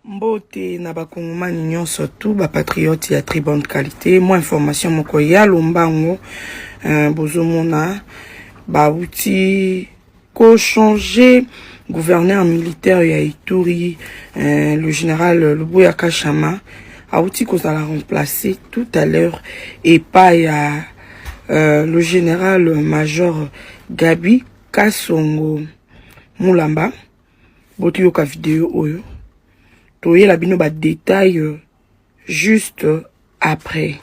Mbote na bakongomani nyonso tu ba patriote ya très bonne qualité. Moi information moko ya lombango bozomona ba outil ko changer gouverneur militaire ya Ituri, le général Luboya Kashama a outil qu'on a remplacer tout à l'heure et pas ya le général major Gabi Kasongo Mulamba. Botu yoka vidéo oyo. Toye la bino ba détail juste après.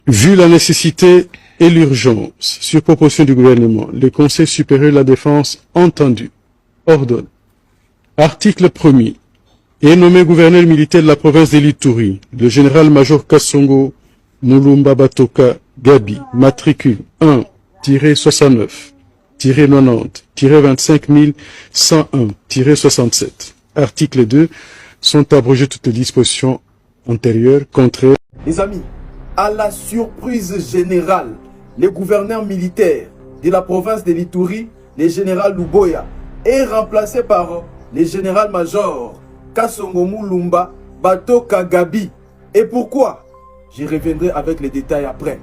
Vu la nécessité et l'urgence, sur proposition du gouvernement, le Conseil supérieur de la défense entendu ordonne. Article 1er. Est nommé gouverneur militaire de la province de l'Ituri, le général-major Kasongo Mulumba Batoka Gabi, matricule 1-69-90-25101-67. Article 2. Sont abrogées toutes les dispositions antérieures contraires. Les amis, à la surprise générale, le gouverneur militaire de la province de l'Ituri, le général Luboya, est remplacé par le général-major Kasongo Mulumba Batoka Gabi. Et pourquoi? J'y reviendrai avec les détails après.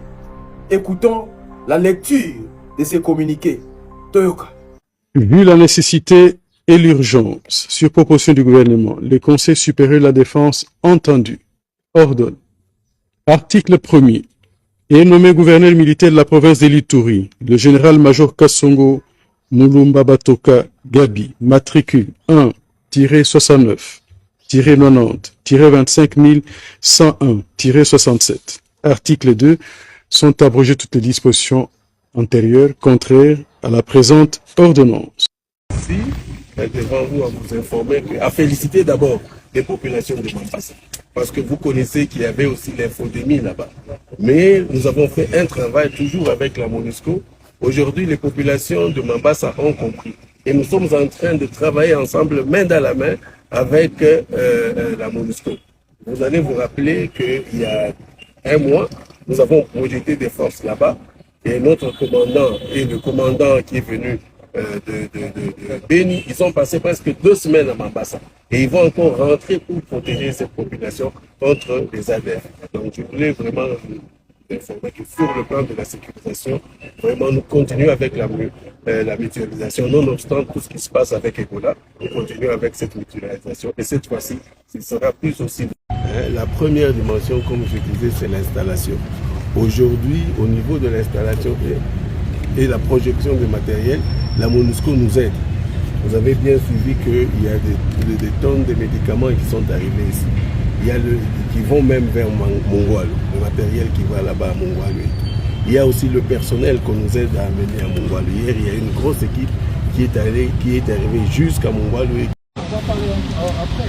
Écoutons la lecture de ces communiqués. Toyoka. Vu la nécessité et l'urgence, sur proposition du gouvernement, le Conseil supérieur de la défense entendu ordonne. Article 1er. Est nommé gouverneur militaire de la province de l'Ituri, le général-major Kasongo Mulumba Batoka Gabi, matricule 1-69-90-25101-67. Article 2. Sont abrogées toutes les dispositions antérieures contraires à la présente ordonnance. Ici, devant vous, à vous informer, à féliciter d'abord les populations de Mambasa. Parce que vous connaissez qu'il y avait aussi l'infodémie là-bas. Mais nous avons fait un travail toujours avec la MONUSCO. Aujourd'hui, les populations de Mambasa ont compris. Et nous sommes en train de travailler ensemble, main dans la main, avec la MONUSCO. Vous allez vous rappeler qu'il y a un mois, nous avons projeté des forces là-bas. Et notre commandant et le commandant qui est venu de Béni, ils ont passé presque 2 semaines à Mambasa. Et ils vont encore rentrer pour protéger cette population contre les ADF. Donc je voulais vraiment vous informer que sur le plan de la sécurisation, vraiment nous continuons avec la mutualisation. Nonobstant tout ce qui se passe avec Ebola, nous continuons avec cette mutualisation. Et cette fois-ci, ce sera plus aussi. La première dimension, comme je disais, c'est l'installation. Aujourd'hui, au niveau de l'installation et la projection de matériel, la MONUSCO nous aide. Vous avez bien suivi qu'il y a des tonnes de médicaments qui sont arrivés ici. Il y a qui vont même vers Mongwalo, le matériel qui va là-bas à Mongwalo. Il y a aussi le personnel qu'on nous aide à amener à Mongwalo. Hier, il y a une grosse équipe qui est arrivée jusqu'à Mongwalo. On va parler après,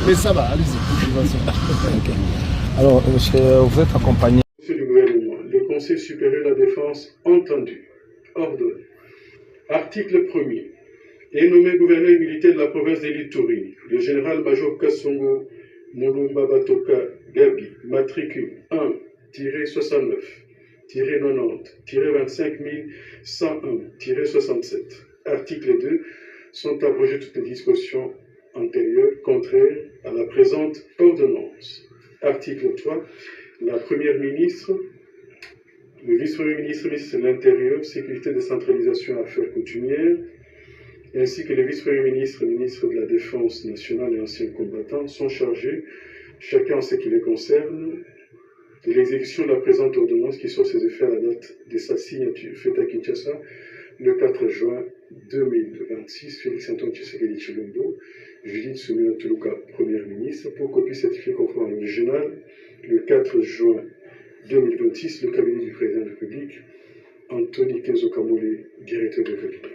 mais ça va, allez-y. Okay. Alors, vous êtes accompagné. Monsieur du gouvernement, le Conseil supérieur de la défense entendu ordonne. Article 1er. Est nommé gouverneur militaire de la province de l'Ituri, le général-major Kasongo Mulumba Batoka Gabi, matricule 1-69-90-25101-67. Article 2. Sont abrogées toutes les dispositions antérieures contraires à la présente ordonnance. Article 3. La première ministre, le vice-premier ministre, ministre de l'Intérieur, Sécurité, Décentralisation et Affaires coutumières, ainsi que le vice-premier ministre, ministre de la Défense nationale et anciens combattants sont chargés, chacun en ce qui les concerne, de l'exécution de la présente ordonnance qui sort ses effets à la date de sa signature, faite à Kinshasa le 4 juin 2026. Félix Antoine Tshisekedi Tshilombo, Judith Suminwa Tuluka, première ministre, pour copie certifiée conforme à l'original, le 4 juin 2026, le cabinet du président de la République, Anthony Kenzo Kamole, directeur de la République.